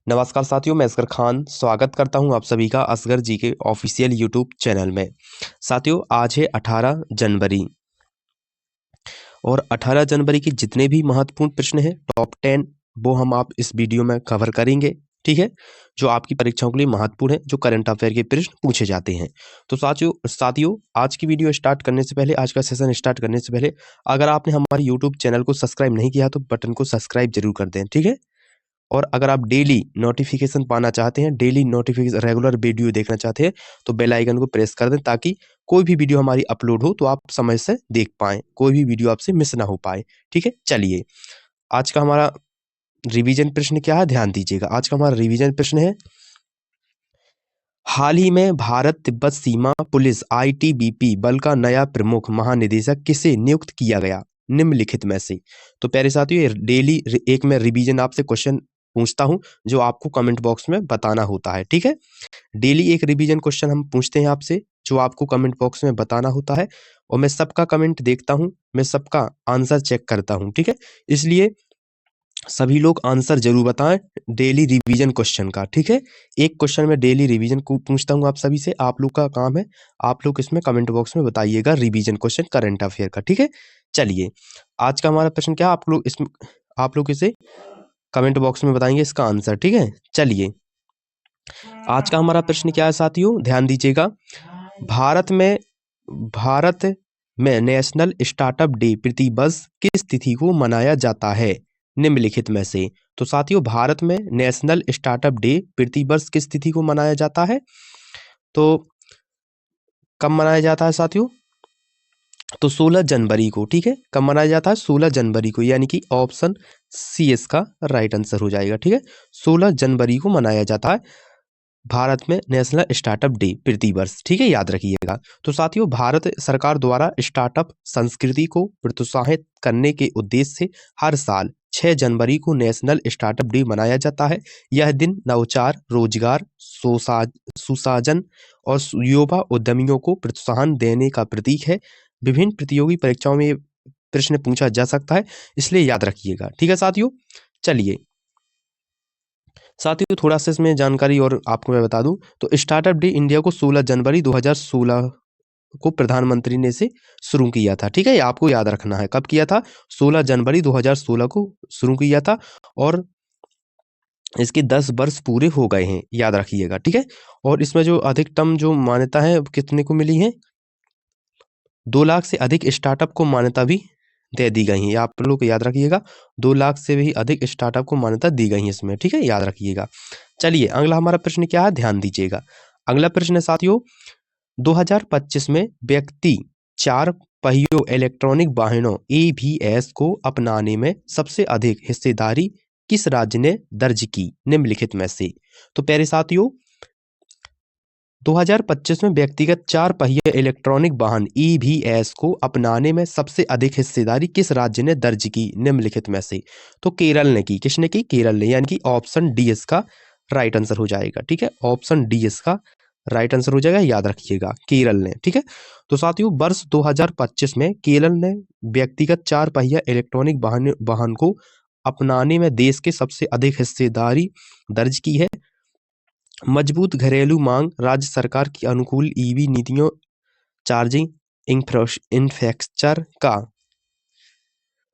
नमस्कार साथियों, मैं असगर खान स्वागत करता हूं आप सभी का असगर जी के ऑफिशियल यूट्यूब चैनल में। साथियों, आज है 18 जनवरी और 18 जनवरी के जितने भी महत्वपूर्ण प्रश्न हैं टॉप 10 वो हम आप इस वीडियो में कवर करेंगे। ठीक है, जो आपकी परीक्षाओं के लिए महत्वपूर्ण है, जो करंट अफेयर के प्रश्न पूछे जाते हैं। तो साथियों आज की वीडियो स्टार्ट करने से पहले, आज का सेशन स्टार्ट करने से पहले, अगर आपने हमारे यूट्यूब चैनल को सब्सक्राइब नहीं किया तो बटन को सब्सक्राइब जरूर कर दें। ठीक है, और अगर आप डेली नोटिफिकेशन पाना चाहते हैं, डेली नोटिफिकेशन रेगुलर वीडियो देखना चाहते हैं तो बेल आइकन को प्रेस कर दें, ताकि कोई भी वीडियो हमारी अपलोड हो तो आप समय से देख पाएं, कोई भी वीडियो आपसे मिस ना हो पाए। ठीक है, चलिए आज का हमारा रिवीजन प्रश्न क्या है, ध्यान दीजिएगा। आज का हमारा रिवीजन प्रश्न है, हाल ही में भारत तिब्बत सीमा पुलिस आईटीबीपी बल का नया प्रमुख महानिदेशक किसे नियुक्त किया गया निम्नलिखित में से। तो प्यारे साथियों, ये डेली एक मैं रिवीजन आपसे क्वेश्चन पूछता हूं जो आपको कमेंट बॉक्स में बताना होता है। ठीक है, डेली एक रिवीजन क्वेश्चन हम पूछते हैं आपसे जो आपको कमेंट बॉक्स में बताना होता है, और मैं सबका कमेंट देखता हूं, मैं सबका आंसर चेक करता हूं। ठीक है, इसलिए सभी लोग आंसर जरूर बताएं डेली रिवीजन क्वेश्चन का। ठीक है, एक क्वेश्चन में डेली रिवीजन को पूछता हूं आप सभी से, आप लोग का काम है, आप लोग इसमें कमेंट बॉक्स में बताइएगा रिवीजन क्वेश्चन करंट अफेयर का। ठीक है, चलिए आज का हमारा प्रश्न क्या, आप लोग इसे कमेंट बॉक्स में बताएंगे इसका आंसर। ठीक है, चलिए आज का हमारा प्रश्न क्या है साथियों, ध्यान दीजिएगा। भारत में नेशनल स्टार्टअप डे प्रतिवर्ष किस तिथि को मनाया जाता है निम्नलिखित में से। तो साथियों, भारत में नेशनल स्टार्टअप डे प्रतिवर्ष किस तिथि को मनाया जाता है, तो कब मनाया जाता है साथियों, तो 16 जनवरी को। ठीक है, कब मनाया जाता है, 16 जनवरी को, यानी कि ऑप्शन सी इसका राइट आंसर हो जाएगा। ठीक है, 16 जनवरी को मनाया जाता है भारत में नेशनल स्टार्टअप डे प्रतिवर्ष। ठीक है, याद रखिएगा। तो साथियों, भारत सरकार द्वारा स्टार्टअप संस्कृति को प्रोत्साहित करने के उद्देश्य से हर साल 6 जनवरी को नेशनल स्टार्टअप डे मनाया जाता है। यह दिन नवाचार, रोजगार, सुशासन और युवा उद्यमियों को प्रोत्साहन देने का प्रतीक है। विभिन्न प्रतियोगी परीक्षाओं में प्रश्न पूछा जा सकता है, इसलिए याद रखिएगा। ठीक है साथियों, चलिए साथियों थोड़ा सा इसमें जानकारी और आपको मैं बता दूं, तो स्टार्टअप डे इंडिया को 16 जनवरी 2016 को प्रधानमंत्री ने से शुरू किया था। ठीक है, ये आपको याद रखना है, कब किया था, 16 जनवरी 2016 को शुरू किया था, और इसके 10 वर्ष पूरे हो गए हैं, याद रखिएगा। ठीक है, और इसमें जो अधिकतम जो मान्यता है कितने को मिली है, 2 लाख से अधिक स्टार्टअप को मान्यता भी दे दी गई है, आप लोग याद रखिएगा। 2 लाख से भी अधिक स्टार्टअप को मान्यता दी गई है इसमें। ठीक है, याद रखिएगा। चलिए अगला हमारा प्रश्न क्या है, ध्यान दीजिएगा। अगला प्रश्न है साथियों, 2025 में व्यक्ति 4 पहियों इलेक्ट्रॉनिक वाहनों EVs को अपनाने में सबसे अधिक हिस्सेदारी किस राज्य ने दर्ज की निम्नलिखित में से। तो प्यारे साथियों, 2025 में व्यक्तिगत 4 पहिया इलेक्ट्रॉनिक वाहन EVs को अपनाने में सबसे अधिक हिस्सेदारी किस राज्य ने दर्ज की निम्नलिखित में से। तो केरल ने की, किसने की, केरल ने, यानी कि ऑप्शन डी इसका राइट आंसर हो जाएगा। ठीक है, ऑप्शन डी इसका राइट आंसर हो जाएगा, याद रखिएगा, केरल ने। ठीक है, तो साथियों वर्ष 2025 में केरल ने व्यक्तिगत 4 पहिया इलेक्ट्रॉनिक वाहन को अपनाने में देश के सबसे अधिक हिस्सेदारी दर्ज की है। मजबूत घरेलू मांग, राज्य सरकार की अनुकूल ईवी नीतियों, चार्जिंग इंफ्रास्ट्रक्चर का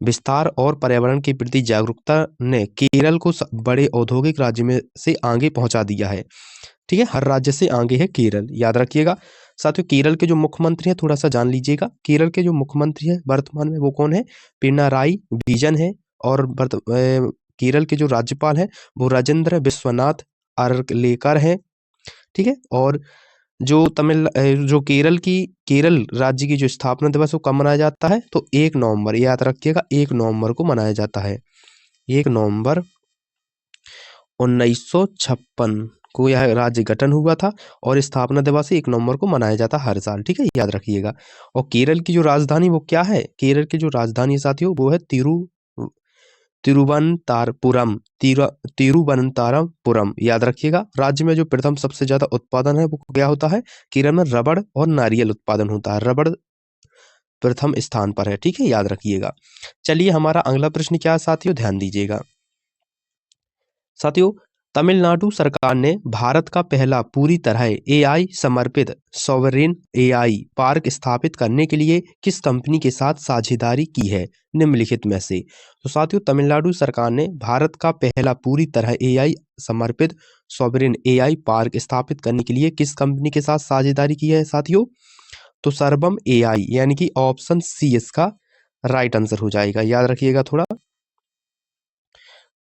विस्तार और पर्यावरण के प्रति जागरूकता ने केरल को बड़े औद्योगिक राज्य में से आगे पहुंचा दिया है। ठीक है, हर राज्य से आगे है केरल, याद रखिएगा। साथियों केरल के जो मुख्यमंत्री है थोड़ा सा जान लीजिएगा, केरल के जो मुख्यमंत्री है वर्तमान में वो कौन है, पिनाराई विजयन है, और केरल के जो राज्यपाल है वो राजेंद्र विश्वनाथ आर्लेकर है। ठीक है, और जो जो केरल राज्य की जो स्थापना दिवस वो कब मनाया जाता है, तो 1 नवंबर, याद रखिएगा, 1 नवंबर को मनाया जाता है। 1 नवंबर 1956 को यह राज्य गठन हुआ था, और स्थापना दिवस 1 नवंबर को मनाया जाता है हर साल। ठीक है, याद रखिएगा। और केरल की जो राजधानी वो क्या है, केरल की जो राजधानी साथियों वो है तिरुवनंतपुरम, याद रखिएगा। राज्य में जो प्रथम सबसे ज्यादा उत्पादन है वो क्या होता है, केरल में रबड़ और नारियल उत्पादन होता है, रबड़ प्रथम स्थान पर है। ठीक है, याद रखिएगा। चलिए हमारा अगला प्रश्न क्या है साथियों, ध्यान दीजिएगा। साथियों तमिलनाडु सरकार ने भारत का पहला पूरी तरह एआई समर्पित सॉवरेन एआई पार्क स्थापित करने के लिए किस कंपनी के साथ साझेदारी की है निम्नलिखित में से। तो साथियों, तमिलनाडु सरकार ने भारत का पहला पूरी तरह एआई समर्पित सॉवरेन एआई पार्क स्थापित करने के लिए किस कंपनी के साथ साझेदारी की है साथियों? तो सर्वम एआई, यानी कि ऑप्शन सी इसका राइट आंसर हो जाएगा। याद रखिएगा थोड़ा,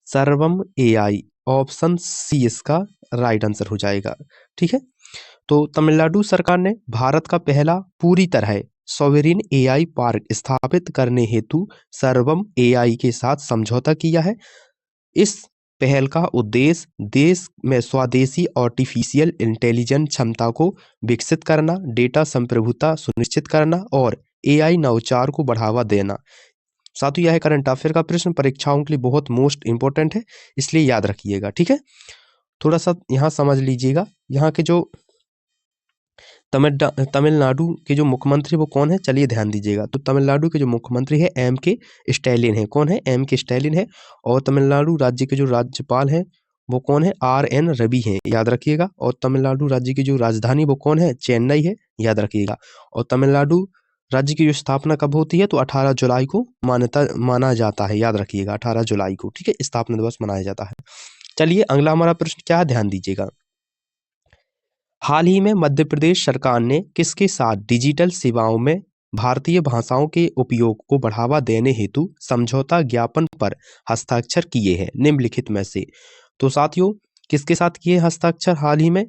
सर्वम एआई, ऑप्शन सी इसका राइट आंसर हो जाएगा। ठीक है, तो तमिलनाडु सरकार ने भारत का पहला पूरी तरह सॉवरेन एआई पार्क स्थापित करने हेतु सर्वम एआई के साथ समझौता किया है। इस पहल का उद्देश्य देश में स्वदेशी आर्टिफिशियल इंटेलिजेंस क्षमता को विकसित करना, डेटा संप्रभुता सुनिश्चित करना और एआई नवाचार को बढ़ावा देना। साथियों, यह करंट अफेयर का प्रश्न परीक्षाओं के लिए बहुत मोस्ट इंपॉर्टेंट है, इसलिए याद रखिएगा। ठीक है, थोड़ा सा यहाँ समझ लीजिएगा। यहाँ के जो तमिलनाडु के जो मुख्यमंत्री वो कौन है, चलिए ध्यान दीजिएगा। तो तमिलनाडु के जो मुख्यमंत्री है एम के स्टैलिन है। कौन है? एम के स्टैलिन है। और तमिलनाडु राज्य के जो राज्यपाल हैं वो कौन है? आर एन रवि हैं, याद रखिएगा। और तमिलनाडु राज्य की जो राजधानी वो कौन है? चेन्नई है, याद रखिएगा। और तमिलनाडु राज्य की जो स्थापना कब होती है? तो 18 जुलाई को माना जाता है, याद रखिएगा, 18 जुलाई को। ठीक है, स्थापना दिवस मनाया जाता है। चलिए अगला हमारा प्रश्न क्या है, ध्यान दीजिएगा। हाल ही में मध्य प्रदेश सरकार ने किसके साथ डिजिटल सेवाओं में भारतीय भाषाओं के उपयोग को बढ़ावा देने हेतु समझौता ज्ञापन पर हस्ताक्षर किए हैं निम्नलिखित में से? तो साथियों, किसके साथ किए हस्ताक्षर हाल ही में?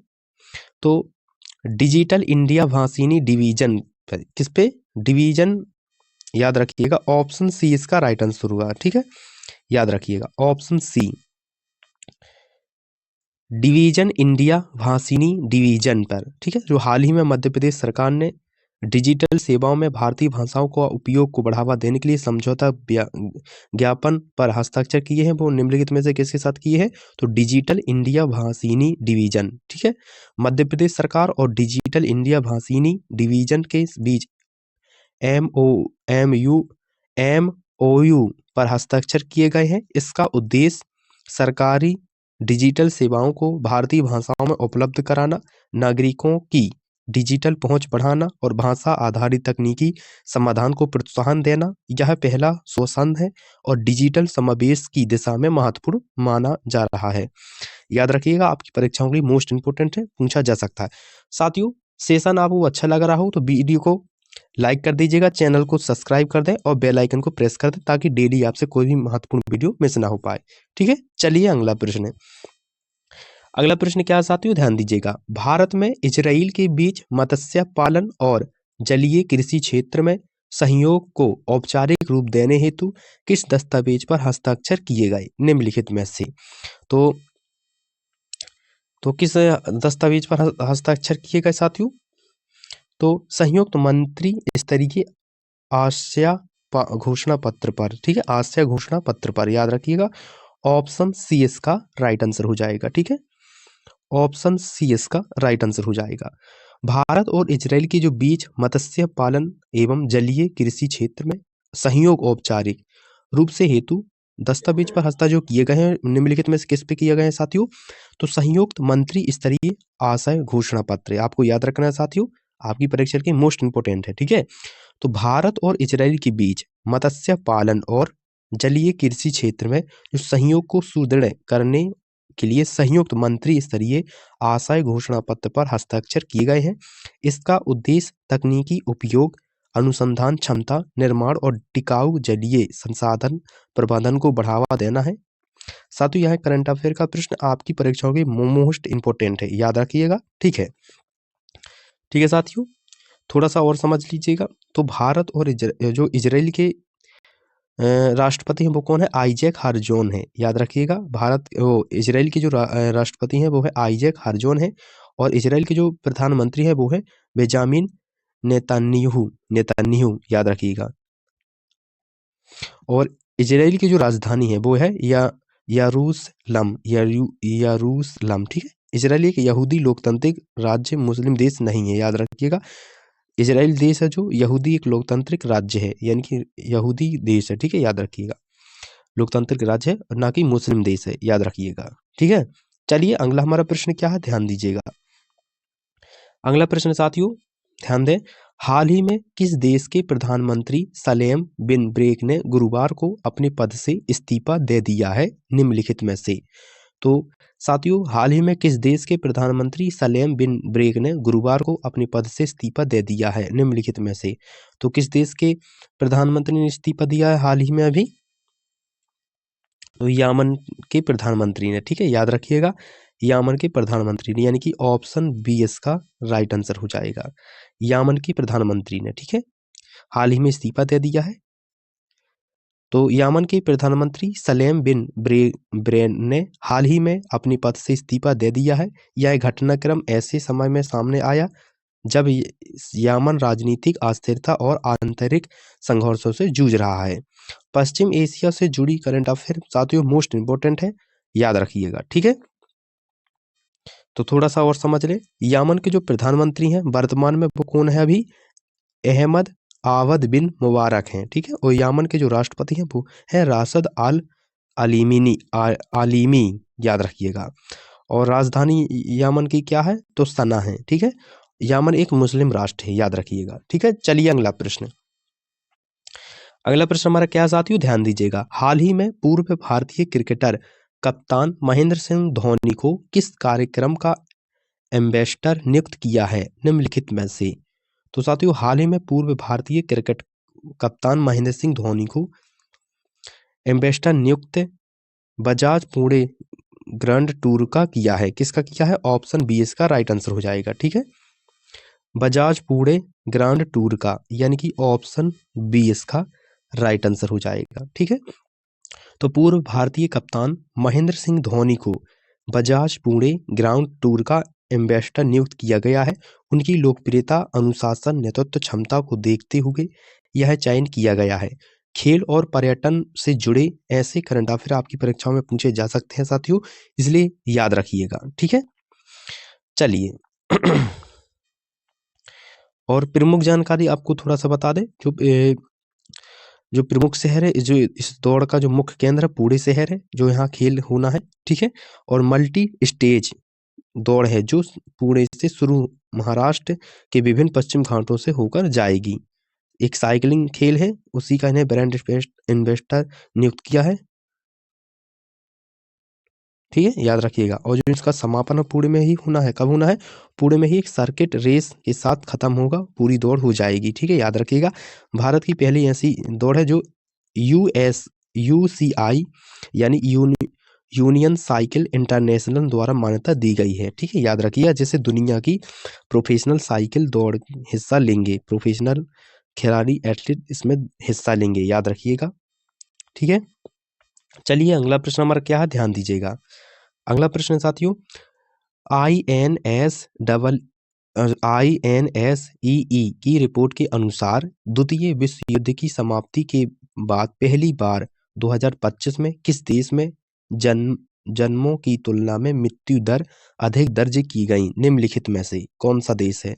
तो डिजिटल इंडिया भाषिनी डिवीजन पर। किस पे? डिवीजन, याद रखिएगा, ऑप्शन सी इसका राइट आंसर होगा। ठीक है, याद रखिएगा, option C, division India Bhashini division पर। ठीक है, जो हाल ही में मध्य प्रदेश सरकार ने डिजिटल सेवाओं में भारतीय भाषाओं का उपयोग को बढ़ावा देने के लिए समझौता ज्ञापन पर हस्ताक्षर किए हैं, वो निम्नलिखित में से किसके साथ किए हैं? तो डिजिटल इंडिया भाषिनी डिवीजन। ठीक है, मध्य प्रदेश सरकार और डिजिटल इंडिया भाषिनी डिवीजन के बीच MOU पर हस्ताक्षर किए गए हैं। इसका उद्देश्य सरकारी डिजिटल सेवाओं को भारतीय भाषाओं में उपलब्ध कराना, नागरिकों की डिजिटल पहुंच बढ़ाना और भाषा आधारित तकनीकी समाधान को प्रोत्साहन देना। यह पहला संशोधन है और डिजिटल समावेश की दिशा में महत्वपूर्ण माना जा रहा है। याद रखिएगा, आपकी परीक्षाओं के लिए मोस्ट इंपोर्टेंट है, पूछा जा सकता है। साथियों, सेशन आपको अच्छा लग रहा हो तो वीडियो को लाइक कर दीजिएगा, चैनल को सब्सक्राइब कर दें और बेल आइकन को प्रेस कर दें ताकि डेली आपसे कोई भी महत्वपूर्ण वीडियो मिस ना हो पाए। ठीक है, चलिए अगला प्रश्न है। अगला प्रश्न क्या है साथियों, ध्यान दीजिएगा। भारत में इजराइल के बीच मत्स्य पालन और जलीय कृषि क्षेत्र में सहयोग को औपचारिक रूप देने हेतु किस दस्तावेज पर हस्ताक्षर किए गए निम्नलिखित में से? तो किस दस्तावेज पर हस्ताक्षर किए गए साथियों? तो संयुक्त मंत्री स्तरीय आशय घोषणा पत्र पर। ठीक है, आशय घोषणा पत्र पर, याद रखिएगा, ऑप्शन सी इसका राइट आंसर हो जाएगा। ठीक है, ऑप्शन सी इसका राइट आंसर हो जाएगा। भारत और इजराइल के जो बीच मत्स्य पालन एवं जलीय कृषि क्षेत्र में सहयोग औपचारिक रूप से हेतु दस्तावेज पर हस्ताक्षर जो किए गए हैं निम्नलिखित में से किस पे किए गए हैं साथियों? तो संयुक्त मंत्री स्तरीय आशय घोषणा पत्र। आपको याद रखना है साथियों, आपकी परीक्षा के मोस्ट इंपोर्टेंट है। ठीक है, तो भारत और इजराइल के बीच मत्स्य पालन और जलीय कृषि क्षेत्र में जो सहयोग को सुदृढ़ करने के लिए संयुक्त मंत्री स्तरीय आशय घोषणा पत्र पर हस्ताक्षर किए गए हैं। इसका उद्देश्य तकनीकी उपयोग, अनुसंधान क्षमता निर्माण और टिकाऊ जलीय संसाधन प्रबंधन को बढ़ावा देना है। साथियों, यह करंट अफेयर का प्रश्न आपकी परीक्षाओं के मोस्ट इंपोर्टेंट है, याद रखिएगा। ठीक है, ठीक है साथियों, थोड़ा सा और समझ लीजिएगा। तो भारत और जो इजराइल के राष्ट्रपति हैं वो कौन है? आइजैक हरजोन है, याद रखिएगा। इजराइल के जो राष्ट्रपति हैं वो है आइजैक हरजोन है और इजराइल के जो प्रधानमंत्री है वो है बेंजामिन नेतन्याहू, याद रखिएगा। और इजराइल की जो राजधानी है वो है यरूशलम। ठीक है, इजराइल एक यहूदी लोकतांत्रिक राज्य मुस्लिम देश नहीं है, याद रखिएगा। इजराइल देश है जो यहूदी एक लोकतांत्रिक राज्य है, यानी कि यहूदी देश है। ठीक है, याद रखिएगा, लोकतांत्रिक राज्य है ना कि मुस्लिम देश है, याद रखिएगा। ठीक है, चलिए अगला हमारा प्रश्न क्या है, ध्यान दीजिएगा। अगला प्रश्न साथियों ध्यान दें, हाल ही में किस देश के प्रधानमंत्री सलेम बिन ब्रेक ने गुरुवार को अपने पद से इस्तीफा दे दिया है निम्नलिखित में से? तो साथियों हाल ही में किस देश के प्रधानमंत्री सलेम बिन ब्रेक ने गुरुवार को अपने पद से इस्तीफा दे दिया है निम्नलिखित में से? तो किस देश के प्रधानमंत्री ने इस्तीफा दिया है हाल ही में अभी? तो यमन के प्रधानमंत्री ने, ठीक है, याद रखिएगा, यमन के प्रधानमंत्री ने, यानी कि ऑप्शन बी इसका राइट आंसर हो जाएगा। यमन के प्रधानमंत्री ने, ठीक है, हाल ही में इस्तीफा दे दिया है। तो यमन के प्रधानमंत्री सलेम बिन ब्रेन ने हाल ही में अपने पद से इस्तीफा दे दिया है। यह घटनाक्रम ऐसे समय में सामने आया जब यमन राजनीतिक अस्थिरता और आंतरिक संघर्षों से जूझ रहा है। पश्चिम एशिया से जुड़ी करंट अफेयर साथियों मोस्ट इंपोर्टेंट है, याद रखिएगा, ठीक है। तो थोड़ा सा और समझ ले, यमन के जो प्रधानमंत्री हैं वर्तमान में वो कौन है अभी? अहमद आवद बिन मुबारक हैं, ठीक है। और यमन के जो राष्ट्रपति हैं वो है राशिद अल आलिमी, याद रखिएगा। और राजधानी यमन की क्या है? तो सना है, ठीक है। यमन एक मुस्लिम राष्ट्र है, याद रखिएगा, ठीक है। चलिए अगला प्रश्न। अगला प्रश्न हमारा क्या साथियों, ध्यान दीजिएगा। हाल ही में पूर्व भारतीय क्रिकेटर कप्तान महेंद्र सिंह धोनी को किस कार्यक्रम का एम्बेसडर नियुक्त किया है निम्नलिखित में से? तो साथियों हाल ही में पूर्व भारतीय क्रिकेट कप्तान महेंद्र सिंह धोनी को एम्बेसडर नियुक्त बजाज पुणे ग्रैंड टूर का किया है। किसका किया है? ऑप्शन बी इसका राइट आंसर हो जाएगा, ठीक है। बजाज पुणे ग्रैंड टूर का, यानी कि ऑप्शन बी इसका राइट आंसर हो जाएगा, ठीक है। तो पूर्व भारतीय कप्तान महेंद्र सिंह धोनी को बजाज पुणे ग्राउंड टूर का एम्बेसडर नियुक्त किया गया है। उनकी लोकप्रियता, अनुशासन, नेतृत्व क्षमता को देखते हुए यह चयन किया गया है। खेल और पर्यटन से जुड़े ऐसे करंट अफेयर आपकी परीक्षाओं में पूछे जा सकते हैं साथियों, इसलिए याद रखिएगा, ठीक है। चलिए और प्रमुख जानकारी आपको थोड़ा सा बता दें, जो प्रमुख शहर है, जो इस दौड़ का जो मुख्य केंद्र है पुणे शहर है, जो यहाँ खेल होना है, ठीक है। और मल्टी स्टेज दौड़ है जो पुणे से शुरू महाराष्ट्र के विभिन्न पश्चिम घाटों से होकर जाएगी। एक साइकिलिंग खेल है, उसी का इन्हें ब्रांड इन्वेस्टर नियुक्त किया है, ठीक है, याद रखिएगा। और जो इसका समापन पुणे में ही होना है, कब होना है? पुणे में ही एक सर्किट रेस के साथ खत्म होगा, पूरी दौड़ हो जाएगी, ठीक है, याद रखिएगा। भारत की पहली ऐसी दौड़ है जो UCI यानी यूनियन साइकिल इंटरनेशनल द्वारा मान्यता दी गई है, ठीक है, याद रखिएगा। जैसे दुनिया की प्रोफेशनल साइकिल दौड़ हिस्सा लेंगे, प्रोफेशनल खिलाड़ी एथलीट इसमें हिस्सा लेंगे, याद रखिएगा, ठीक है। चलिए अगला प्रश्न हमारा क्या है, ध्यान दीजिएगा। अगला प्रश्न साथियों, INSEE की रिपोर्ट के अनुसार द्वितीय विश्व युद्ध की समाप्ति के बाद पहली बार 2025 में किस देश में जन्मों की तुलना में मृत्यु दर अधिक दर्ज की गई निम्नलिखित में से कौन सा देश है?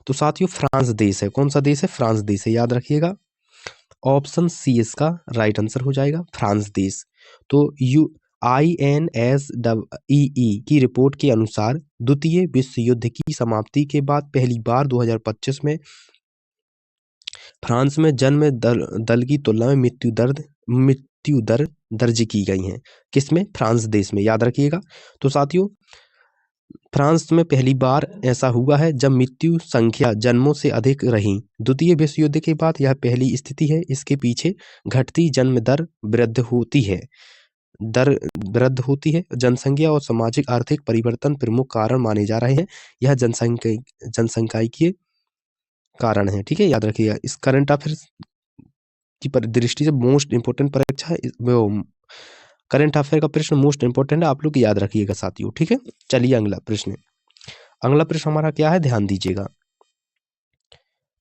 तो साथियों फ्रांस देश है। कौन सा देश है? फ्रांस देश है, याद रखिएगा। ऑप्शन सी इसका राइट आंसर हो जाएगा, फ्रांस देश। तो INSEE की रिपोर्ट के अनुसार द्वितीय विश्व युद्ध की समाप्ति के बाद पहली बार 2025 में फ्रांस में जन्म दल की तुलना में मृत्यु दर दर्ज की गई है। किसमें? फ्रांस देश में, याद रखिएगा। तो साथियों फ्रांस में पहली बार ऐसा हुआ है जब मृत्यु संख्या जन्मों से अधिक रही। द्वितीय विश्व युद्ध के बाद यह पहली स्थिति है। इसके पीछे घटती जन्म दर वृद्ध होती है। जनसंख्या और सामाजिक आर्थिक परिवर्तन प्रमुख कारण माने जा रहे हैं। यह जनसंख्यिकीय कारण है, ठीक है, याद रखिएगा। इस करंट अफेयर की दृष्टि से मोस्ट इंपोर्टेंट परीक्षा है, करंट अफेयर का प्रश्न मोस्ट इंपोर्टेंट है, आप लोग याद रखिएगा साथियों, ठीक है। चलिए अगला प्रश्न हमारा क्या है, ध्यान दीजिएगा।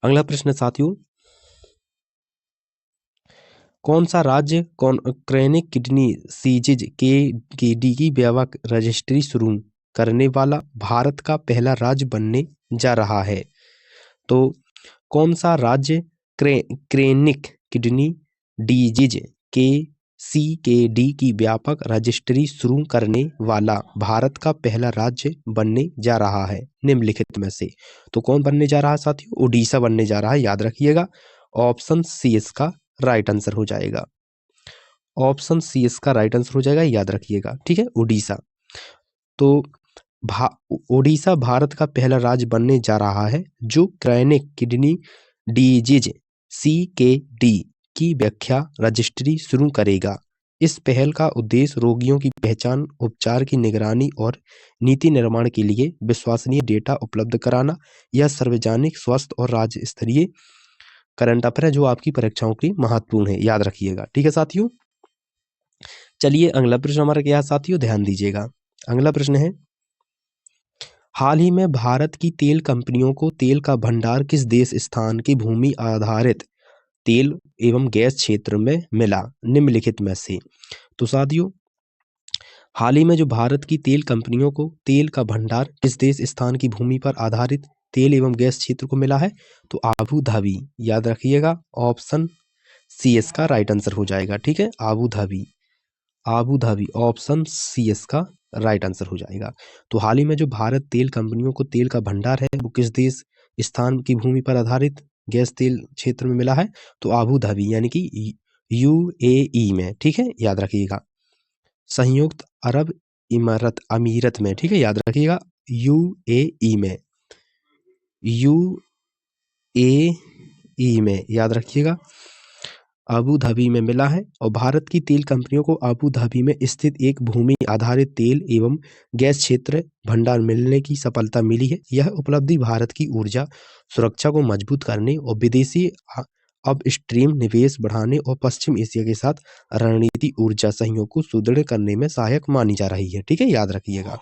अगला प्रश्न साथियों, कौन सा राज्य क्रॉनिक किडनी डिजीज KKD की व्यापक रजिस्ट्री शुरू करने वाला भारत का पहला राज्य बनने जा रहा है? तो कौन सा राज्य क्रॉनिक किडनी डिजीज CKD की व्यापक रजिस्ट्री शुरू करने वाला भारत का पहला राज्य बनने जा रहा है निम्नलिखित में से। तो कौन बनने जा रहा है साथियों? उड़ीसा बनने जा रहा है, याद रखिएगा। ऑप्शन सी इसका राइट आंसर हो जाएगा। ऑप्शन सी इसका राइट आंसर हो जाएगा, याद रखिएगा। ठीक है, उड़ीसा। तो ओडिशा भारत का पहला राज्य बनने जा रहा है जो क्रॉनिक किडनी डिजीज CKD की व्याख्या रजिस्ट्री शुरू करेगा। इस पहल का उद्देश्य रोगियों की पहचान, उपचार की निगरानी और नीति निर्माण के लिए विश्वसनीय डेटा उपलब्ध कराना। यह सार्वजनिक स्वास्थ्य और राज्य स्तरीय करंट अफेयर है जो आपकी परीक्षाओं के लिए महत्वपूर्ण है, याद रखिएगा। ठीक है साथियों, चलिए अगला प्रश्न हमारा क्या है साथियों, ध्यान दीजिएगा। अगला प्रश्न है, हाल ही में भारत की तेल कंपनियों को तेल का भंडार किस देश स्थान की भूमि आधारित तेल एवं गैस क्षेत्र में मिला निम्नलिखित में से। तो साथियों, हाल ही में जो भारत की तेल कंपनियों को तेल का भंडार किस देश स्थान की भूमि पर आधारित तेल एवं गैस क्षेत्र को मिला है? तो अबू धाबी, याद रखिएगा। ऑप्शन सी इसका राइट आंसर हो जाएगा। ठीक है, Abu Dhabi. Abu Dhabi, option C इसका राइट आंसर हो जाएगा। तो हाल ही में जो भारत तेल कंपनियों को तेल का भंडार है वो किस देश स्थान की भूमि पर आधारित गैस तेल क्षेत्र में मिला है? तो अबू धाबी यानी कि UAE में। ठीक है, याद रखिएगा। संयुक्त अरब इमारत अमीरत में। ठीक है, याद रखिएगा, UAE में। UAE में, याद रखिएगा, अबू धाबी में मिला है। और भारत की तेल कंपनियों को अबू धाबी में स्थित एक भूमि आधारित तेल एवं गैस क्षेत्र भंडार मिलने की सफलता मिली है। यह उपलब्धि भारत की ऊर्जा सुरक्षा को मजबूत करने और विदेशी अपस्ट्रीम निवेश बढ़ाने और पश्चिम एशिया के साथ रणनीति ऊर्जा सहयोग को सुदृढ़ करने में सहायक मानी जा रही है। ठीक है, याद रखिएगा।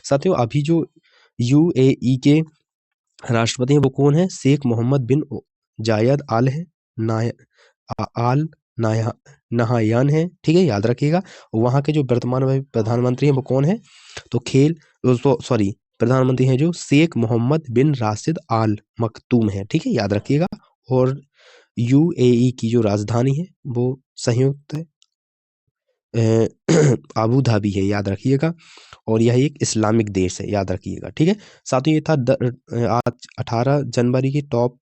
साथियों, अभी जो UAE के राष्ट्रपति हैं वो कौन है? शेख मोहम्मद बिन जायद आल नहायान है। ठीक है, याद रखिएगा। वहाँ के जो वर्तमान प्रधानमंत्री हैं वो कौन है? तो प्रधानमंत्री हैं जो शेख मोहम्मद बिन राशिद आल मखतूम है। ठीक है, याद रखिएगा। और UAE की जो राजधानी है वो संयुक्त अबू धाबी है, याद रखिएगा। और यह एक इस्लामिक देश है, याद रखिएगा। ठीक है साथियों, ये था आज 18 जनवरी के टॉप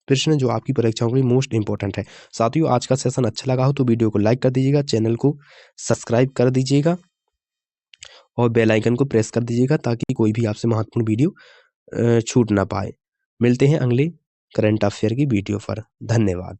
प्रश्न जो आपकी परीक्षाओं के लिए मोस्ट इंपॉर्टेंट है। साथियों, आज का सेशन अच्छा लगा हो तो वीडियो को लाइक कर दीजिएगा, चैनल को सब्सक्राइब कर दीजिएगा और बेल आइकन को प्रेस कर दीजिएगा ताकि कोई भी आपसे महत्वपूर्ण वीडियो छूट ना पाए। मिलते हैं अगले करंट अफेयर की वीडियो पर। धन्यवाद।